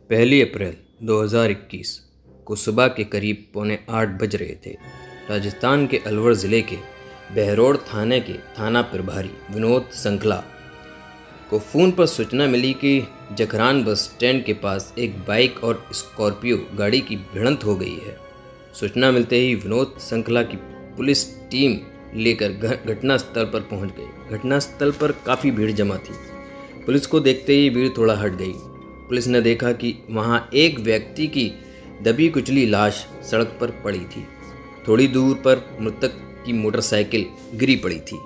पहली अप्रैल 2021 को सुबह के करीब 7:45 बज रहे थे। राजस्थान के अलवर ज़िले के बहरोड थाने के थाना प्रभारी विनोद संखला को फ़ोन पर सूचना मिली कि जखरान बस स्टैंड के पास एक बाइक और स्कॉर्पियो गाड़ी की भिड़ंत हो गई है। सूचना मिलते ही विनोद संखला की पुलिस टीम लेकर घटनास्थल पर पहुंच गई। घटनास्थल पर काफ़ी भीड़ जमा थी। पुलिस को देखते ही भीड़ थोड़ा हट गई। पुलिस ने देखा कि वहां एक व्यक्ति की दबी कुचली लाश सड़क पर पड़ी थी। थोड़ी दूर पर मृतक की मोटरसाइकिल गिरी पड़ी थी।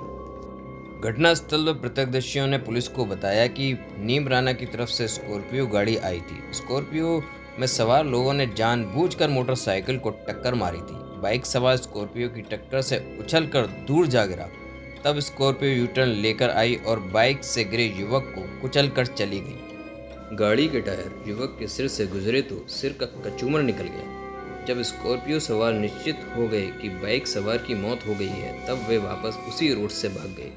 घटनास्थल पर प्रत्यक्षदर्शियों ने पुलिस को बताया कि नीम राना की तरफ से स्कॉर्पियो गाड़ी आई थी। स्कॉर्पियो में सवार लोगों ने जानबूझकर मोटरसाइकिल को टक्कर मारी थी। बाइक सवार स्कॉर्पियो की टक्कर से उछलकर दूर जा गिरा। तब स्कॉर्पियो यूटर्न लेकर आई और बाइक से गिरे युवक को कुचलकर चली गई। गाड़ी के टायर युवक के सिर से गुजरे तो सिर का कचूमर निकल गया। जब स्कॉर्पियो सवार निश्चित हो गए कि बाइक सवार की मौत हो गई है, तब वे वापस उसी रोड से भाग गए।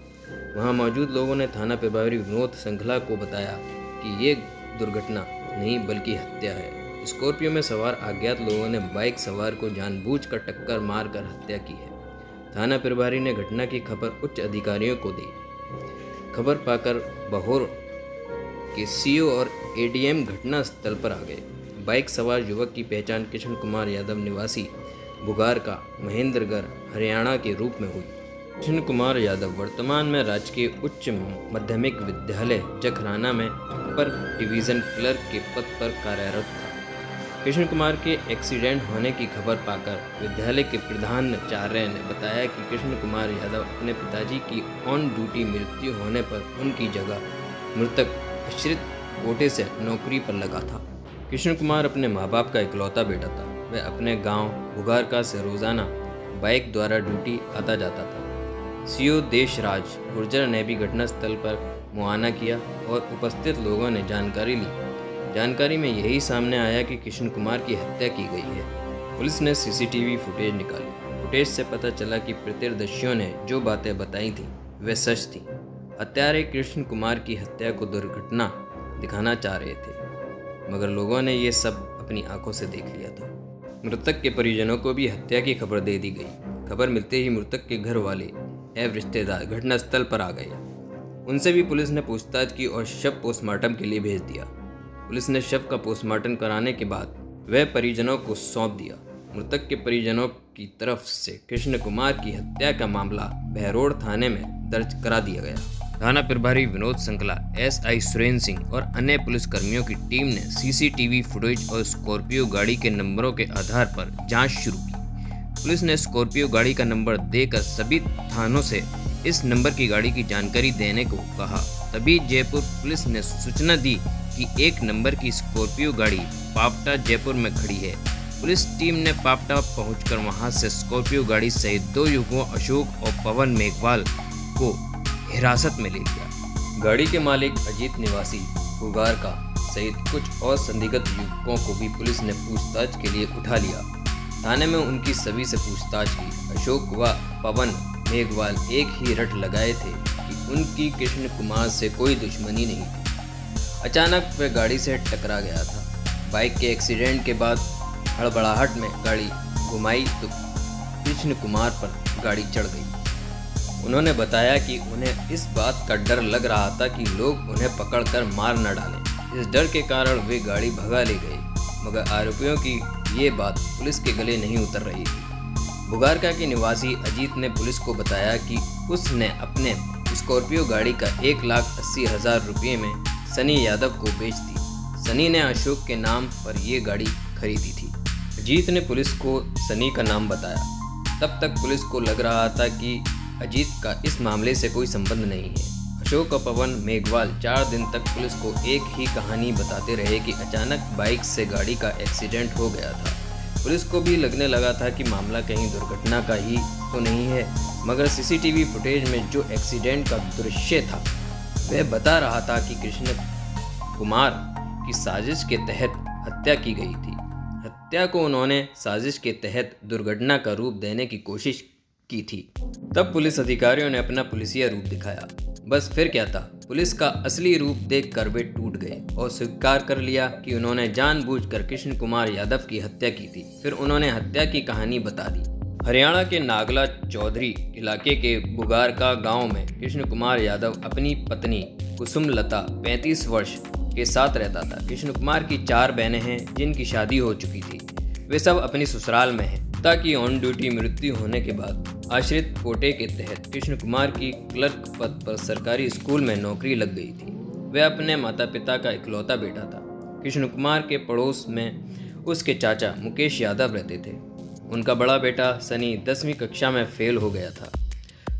वहां मौजूद लोगों ने थाना प्रभारी विनोद संखला को बताया कि ये दुर्घटना नहीं बल्कि हत्या है। स्कॉर्पियो में सवार अज्ञात लोगों ने बाइक सवार को जानबूझकर टक्कर मारकर हत्या की है। थाना प्रभारी ने घटना की खबर उच्च अधिकारियों को दी। खबर पाकर बहोर के सीओ और एडीएम घटनास्थल पर आ गए। बाइक सवार युवक की पहचान कृष्ण कुमार यादव निवासी बुगार का महेंद्रगढ़ हरियाणा के रूप में हुई। कृष्ण कुमार यादव वर्तमान में राजकीय उच्च माध्यमिक विद्यालय जखराना में अपर डिवीज़न क्लर्क के पद पर कार्यरत था। कृष्ण कुमार के एक्सीडेंट होने की खबर पाकर विद्यालय के प्रधानाचार्य ने बताया कि कृष्ण कुमार यादव अपने पिताजी की ऑन ड्यूटी मृत्यु होने पर उनकी जगह मृतक आश्रित कोटे से नौकरी पर लगा था। कृष्ण कुमार अपने माँ बाप का इकलौता बेटा था। वह अपने गांव बुगारका से रोजाना बाइक द्वारा ड्यूटी आता जाता था। सीओ देशराज गुर्जर ने भी घटनास्थल पर मुआयना किया और उपस्थित लोगों ने जानकारी ली। जानकारी में यही सामने आया कि कृष्ण कुमार की हत्या की गई है। पुलिस ने सीसीटीवी फुटेज निकाली। फुटेज से पता चला कि प्रत्यक्षदर्शियों ने जो बातें बताई थीं वे सच थीं। हत्यारे कृष्ण कुमार की हत्या को दुर्घटना दिखाना चाह रहे थे, मगर लोगों ने ये सब अपनी आंखों से देख लिया था। मृतक के परिजनों को भी हत्या की खबर दे दी गई। खबर मिलते ही मृतक के घर वाले एवं रिश्तेदार घटनास्थल पर आ गए। उनसे भी पुलिस ने पूछताछ की और शव पोस्टमार्टम के लिए भेज दिया। पुलिस ने शव का पोस्टमार्टम कराने के बाद वह परिजनों को सौंप दिया। मृतक के परिजनों की तरफ से कृष्ण कुमार की हत्या का मामला बहरोड थाने में दर्ज करा दिया गया। थाना प्रभारी विनोद संखला, एसआई सुरेंद्र सिंह और अन्य पुलिसकर्मियों की टीम ने सीसीटीवी फुटेज और स्कॉर्पियो गाड़ी के नंबरों के आधार पर जांच शुरू की। पुलिस ने स्कॉर्पियो गाड़ी का नंबर देकर सभी थानों से इस नंबर की गाड़ी की जानकारी देने को कहा। तभी जयपुर पुलिस ने सूचना दी कि एक नंबर की स्कॉर्पियो गाड़ी पावटा जयपुर में खड़ी है। पुलिस टीम ने पावटा पहुंचकर वहां से स्कॉर्पियो गाड़ी सहित 2 युवकों अशोक और पवन मेघवाल को हिरासत में ले लिया। गाड़ी के मालिक अजीत निवासी बुगार का सहित कुछ और संदिग्ध युवकों को भी पुलिस ने पूछताछ के लिए उठा लिया। थाने में उनकी सभी से पूछताछ की। अशोक व पवन मेघवाल एक ही रट लगाए थे कि उनकी कृष्ण कुमार से कोई दुश्मनी नहीं थी। अचानक वह गाड़ी से टकरा गया था। बाइक के एक्सीडेंट के बाद हड़बड़ाहट में गाड़ी घुमाई तो कृष्ण कुमार पर गाड़ी चढ़ गई। उन्होंने बताया कि उन्हें इस बात का डर लग रहा था कि लोग उन्हें पकड़कर मार न डालें। इस डर के कारण वे गाड़ी भगा ले गए, मगर आरोपियों की ये बात पुलिस के गले नहीं उतर रही थी। बुगारका के निवासी अजीत ने पुलिस को बताया कि उसने अपने स्कॉर्पियो गाड़ी का 1,80,000 रुपये में सनी यादव को बेच दी। सनी ने अशोक के नाम पर ये गाड़ी खरीदी थी। अजीत ने पुलिस को सनी का नाम बताया। तब तक पुलिस को लग रहा था कि अजीत का इस मामले से कोई संबंध नहीं है। अशोक और पवन मेघवाल 4 दिन तक पुलिस को एक ही कहानी बताते रहे कि अचानक बाइक से गाड़ी का एक्सीडेंट हो गया था। पुलिस को भी लगने लगा था कि मामला कहीं दुर्घटना का ही तो नहीं है, मगर सीसीटीवी फुटेज में जो एक्सीडेंट का दृश्य था वह बता रहा था कि कृष्ण कुमार की साजिश के तहत हत्या की गई थी। हत्या को उन्होंने साजिश के तहत दुर्घटना का रूप देने की कोशिश की थी। तब पुलिस अधिकारियों ने अपना पुलिसिया रूप दिखाया। बस फिर क्या था, पुलिस का असली रूप देखकर वे टूट गए और स्वीकार कर लिया कि उन्होंने जानबूझकर कृष्ण कुमार यादव की हत्या की थी। फिर उन्होंने हत्या की कहानी बता दी। हरियाणा के नागला चौधरी इलाके के बुगारका गांव में कृष्ण कुमार यादव अपनी पत्नी कुसुमलता 35 वर्ष के साथ रहता था। कृष्ण कुमार की 4 बहनें हैं जिनकी शादी हो चुकी थी। वे सब अपनी ससुराल में हैं। ताकि ऑन ड्यूटी मृत्यु होने के बाद आश्रित कोटे के तहत कृष्ण कुमार की क्लर्क पद पर सरकारी स्कूल में नौकरी लग गई थी। वह अपने माता पिता का इकलौता बेटा था। कृष्ण कुमार के पड़ोस में उसके चाचा मुकेश यादव रहते थे। उनका बड़ा बेटा सनी 10वीं कक्षा में फेल हो गया था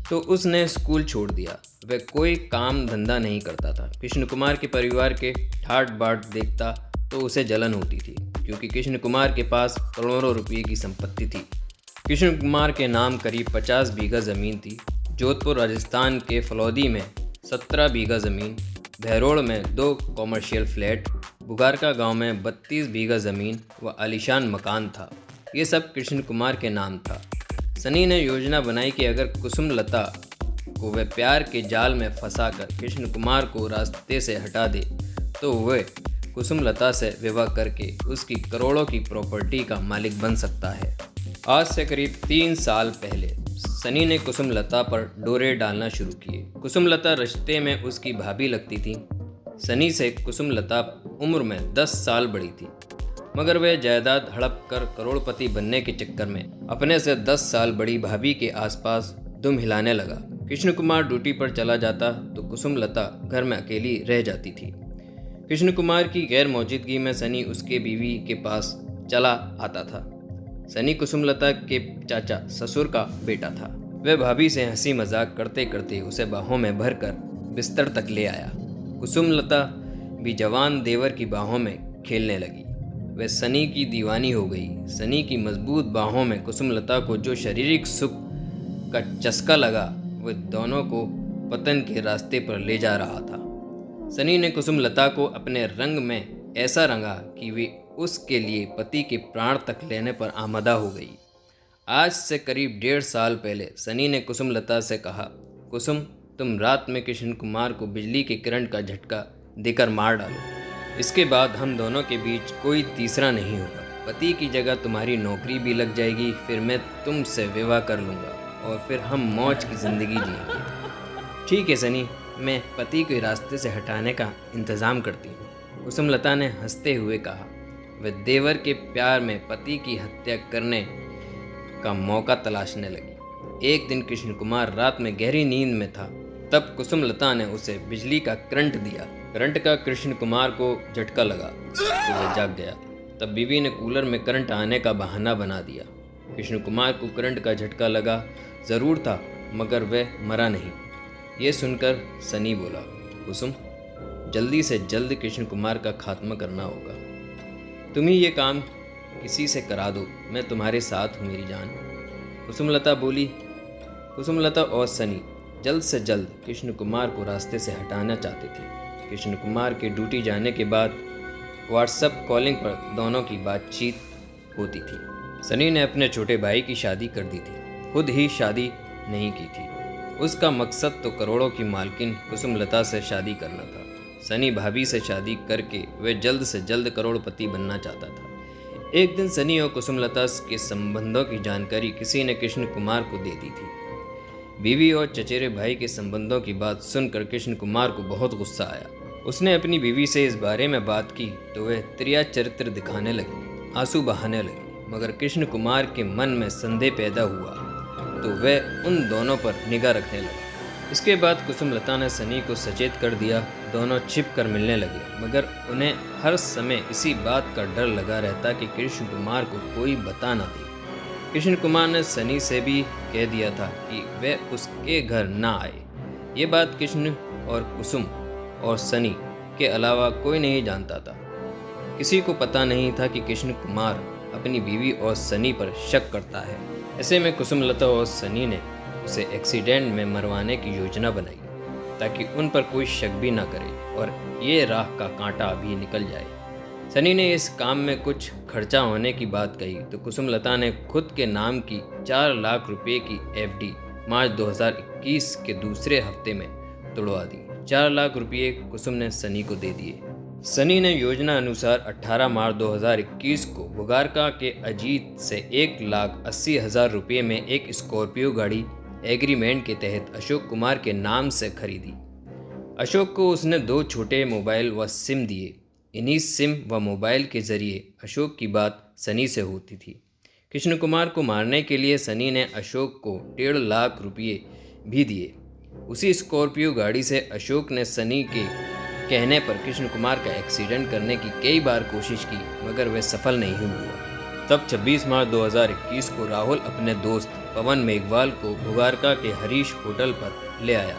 तो उसने स्कूल छोड़ दिया। वह कोई काम धंधा नहीं करता था। कृष्ण कुमार के परिवार के ठाट बाट देखता तो उसे जलन होती थी, क्योंकि कृष्ण कुमार के पास करोड़ों रुपये की संपत्ति थी। कृष्ण कुमार के नाम करीब 50 बीघा ज़मीन थी। जोधपुर राजस्थान के फलौदी में 17 बीघा ज़मीन, बहरोड़ में 2 कॉमर्शियल फ्लैट, बुगारका गांव में 32 बीघा ज़मीन व आलीशान मकान था। ये सब कृष्ण कुमार के नाम था। सनी ने योजना बनाई कि अगर कुसुमलता को वह प्यार के जाल में फंसाकर कृष्ण कुमार को रास्ते से हटा दे तो वह कुसुमलता से विवाह करके उसकी करोड़ों की प्रॉपर्टी का मालिक बन सकता है। आज से करीब 3 साल पहले सनी ने कुसुमलता पर डोरे डालना शुरू किए। कुसुमलता रिश्ते में उसकी भाभी लगती थी। सनी से कुसुमलता उम्र में 10 साल बड़ी थी, मगर वह जायदाद हड़प कर करोड़पति बनने के चक्कर में अपने से 10 साल बड़ी भाभी के आसपास दुम हिलाने लगा। कृष्ण कुमार ड्यूटी पर चला जाता तो कुसुमलता घर में अकेली रह जाती थी। कृष्ण कुमार की गैर मौजूदगी में सनी उसके बीवी के पास चला आता था। सनी कुसुमलता के चाचा ससुर का बेटा था। वह भाभी से हंसी मजाक करते करते उसे बाहों में भरकर बिस्तर तक ले आया। कुसुमलता भी जवान देवर की बाहों में खेलने लगी। वह सनी की दीवानी हो गई। सनी की मजबूत बाहों में कुसुमलता को जो शारीरिक सुख का चस्का लगा वह दोनों को पतन के रास्ते पर ले जा रहा था। सनी ने कुसुमलता को अपने रंग में ऐसा रंगा कि वे उसके लिए पति के प्राण तक लेने पर आमादा हो गई। आज से करीब 1.5 साल पहले सनी ने कुसुमलता से कहा, कुसुम, तुम रात में कृष्ण कुमार को बिजली के करंट का झटका देकर मार डालो। इसके बाद हम दोनों के बीच कोई तीसरा नहीं होगा। पति की जगह तुम्हारी नौकरी भी लग जाएगी। फिर मैं तुमसे विवाह कर लूँगा और फिर हम मौज की ज़िंदगी जिएंगे। ठीक है सनी, मैं पति को रास्ते से हटाने का इंतज़ाम करती हूँ, कुसुमलता ने हंसते हुए कहा। वह देवर के प्यार में पति की हत्या करने का मौका तलाशने लगी। एक दिन कृष्ण कुमार रात में गहरी नींद में था, तब कुसुमलता ने उसे बिजली का करंट दिया। करंट का कृष्ण कुमार को झटका लगा तो वह जाग गया। तब बीवी ने कूलर में करंट आने का बहाना बना दिया। कृष्ण कुमार को करंट का झटका लगा ज़रूर था, मगर वह मरा नहीं। ये सुनकर सनी बोला, कुसुम, जल्दी से जल्द कृष्ण कुमार का खात्मा करना होगा। तुम ही ये काम किसी से करा दो, मैं तुम्हारे साथ हूँ मेरी जान। कुसुमलता बोली। कुसुमलता और सनी जल्द से जल्द कृष्ण कुमार को रास्ते से हटाना चाहते थे। कृष्ण कुमार के ड्यूटी जाने के बाद व्हाट्सएप कॉलिंग पर दोनों की बातचीत होती थी। सनी ने अपने छोटे भाई की शादी कर दी थी, खुद ही शादी नहीं की थी। उसका मकसद तो करोड़ों की मालकिन कुसुमलता से शादी करना था। सनी भाभी से शादी करके वह जल्द से जल्द करोड़पति बनना चाहता था। एक दिन सनी और कुसुमलता के संबंधों की जानकारी किसी ने कृष्ण कुमार को दे दी थी। बीवी और चचेरे भाई के संबंधों की बात सुनकर कृष्ण कुमार को बहुत गुस्सा आया। उसने अपनी बीवी से इस बारे में बात की तो वह त्रिया चरित्र दिखाने लगी, आंसू बहाने लगी। मगर कृष्ण कुमार के मन में संदेह पैदा हुआ तो वह उन दोनों पर निगाह रखने लगा। इसके बाद कुसुमलता ने सनी को सचेत कर दिया। दोनों छिप कर मिलने लगे, मगर उन्हें हर समय इसी बात का डर लगा रहता कि कृष्ण कुमार को कोई बता ना दे। कृष्ण कुमार ने सनी से भी कह दिया था कि वह उसके घर ना आए। ये बात कृष्ण और कुसुम और सनी के अलावा कोई नहीं जानता था। किसी को पता नहीं था कि कृष्ण कुमार अपनी बीवी और सनी पर शक करता है। ऐसे में कुसुमलता और सनी ने उसे एक्सीडेंट में मरवाने की योजना बनाई ताकि उन पर कोई शक भी ना करे और ये राह का कांटा भी निकल जाए। सनी ने इस काम में कुछ खर्चा होने की बात कही तो कुसुमलता ने खुद के नाम की 4 लाख रुपए की एफडी मार्च 2021 के दूसरे हफ्ते में तोड़वा दी। 4 लाख रुपये कुसुम ने सनी को दे दिए। सनी ने योजना अनुसार 18 मार्च 2021 को बुगारका के अजीत से 1,80,000 रुपये में एक स्कॉर्पियो गाड़ी एग्रीमेंट के तहत अशोक कुमार के नाम से खरीदी। अशोक को उसने 2 छोटे मोबाइल व सिम दिए। इन्हीं सिम व मोबाइल के जरिए अशोक की बात सनी से होती थी। कृष्ण कुमार को मारने के लिए सनी ने अशोक को 1.5 लाख रुपये भी दिए। उसी स्कॉर्पियो गाड़ी से अशोक ने सनी के कहने पर कृष्ण कुमार का एक्सीडेंट करने की कई बार कोशिश की, मगर वह सफल नहीं हुआ। तब 26 मार्च 2021 को राहुल अपने दोस्त पवन मेघवाल को बुगारका के हरीश होटल पर ले आया।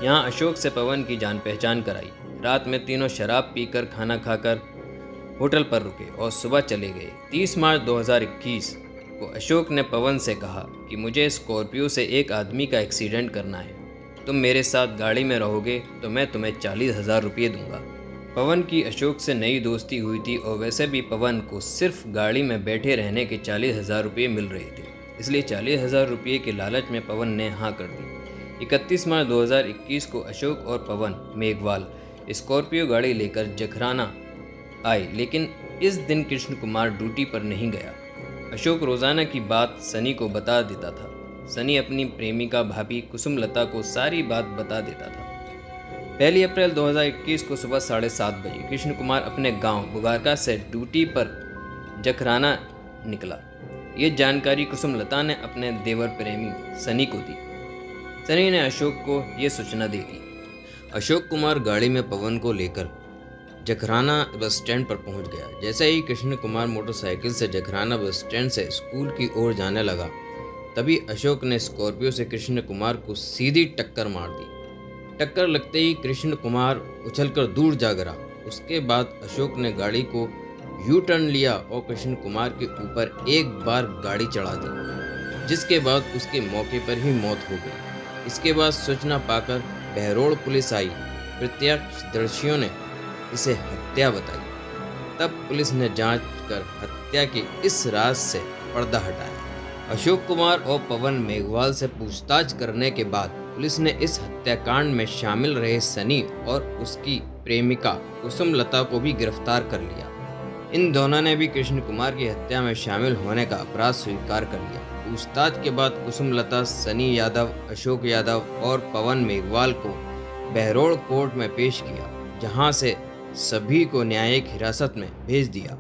यहाँ अशोक से पवन की जान पहचान कराई। रात में तीनों शराब पीकर खाना खाकर होटल पर रुके और सुबह चले गए। 30 मार्च 2021 को अशोक ने पवन से कहा कि मुझे स्कॉर्पियो से एक आदमी का एक्सीडेंट करना है, तुम मेरे साथ गाड़ी में रहोगे तो मैं तुम्हें 40,000 रुपये दूंगा। पवन की अशोक से नई दोस्ती हुई थी और वैसे भी पवन को सिर्फ गाड़ी में बैठे रहने के 40,000 रुपये मिल रहे थे, इसलिए 40,000 रुपये के लालच में पवन ने हाँ कर दी। 31 मार्च 2021 को अशोक और पवन मेघवाल स्कॉर्पियो गाड़ी लेकर जखराना आए, लेकिन इस दिन कृष्ण कुमार ड्यूटी पर नहीं गया। अशोक रोज़ाना की बात सनी को बता देता था। सनी अपनी प्रेमिका भाभी कुसुमलता को सारी बात बता देता था। 1 अप्रैल 2021 को सुबह 7:30 बजे कृष्ण कुमार अपने गांव बुगारका से ड्यूटी पर जखराना निकला। ये जानकारी कुसुमलता ने अपने देवर प्रेमी सनी को दी। सनी ने अशोक को ये सूचना दे दी। अशोक कुमार गाड़ी में पवन को लेकर जखराना बस स्टैंड पर पहुंच गया। जैसे ही कृष्ण कुमार मोटरसाइकिल से जखराना बस स्टैंड से स्कूल की ओर जाने लगा, तभी अशोक ने स्कॉर्पियो से कृष्ण कुमार को सीधी टक्कर मार दी। टक्कर लगते ही कृष्ण कुमार उछलकर दूर जा गिरा। उसके बाद अशोक ने गाड़ी को यू टर्न लिया और कृष्ण कुमार के ऊपर एक बार गाड़ी चढ़ा दी, जिसके बाद उसके मौके पर ही मौत हो गई। इसके बाद सूचना पाकर बहरोड़ पुलिस आई। प्रत्यक्षदर्शियों ने इसे हत्या बताई। तब पुलिस ने जांच कर हत्या के इस राज से पर्दा हटाया। अशोक कुमार और पवन मेघवाल से पूछताछ करने के बाद पुलिस ने इस हत्याकांड में शामिल रहे सनी और उसकी प्रेमिका कुसुमलता को भी गिरफ्तार कर लिया। इन दोनों ने भी कृष्ण कुमार की हत्या में शामिल होने का अपराध स्वीकार कर लिया। पूछताछ के बाद कुसुमलता, सनी यादव, अशोक यादव और पवन मेघवाल को बहरोड़ कोर्ट में पेश किया, जहां से सभी को न्यायिक हिरासत में भेज दिया।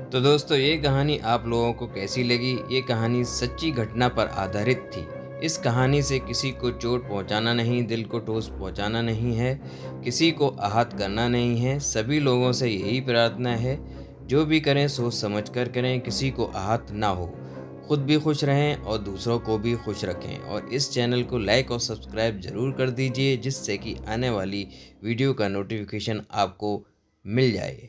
तो दोस्तों, ये कहानी आप लोगों को कैसी लगी? ये कहानी सच्ची घटना पर आधारित थी। इस कहानी से किसी को चोट पहुंचाना नहीं, दिल को ठोस पहुंचाना नहीं है, किसी को आहत करना नहीं है। सभी लोगों से यही प्रार्थना है, जो भी करें सोच समझ कर करें, किसी को आहत ना हो, खुद भी खुश रहें और दूसरों को भी खुश रखें। और इस चैनल को लाइक और सब्सक्राइब ज़रूर कर दीजिए, जिससे कि आने वाली वीडियो का नोटिफिकेशन आपको मिल जाए।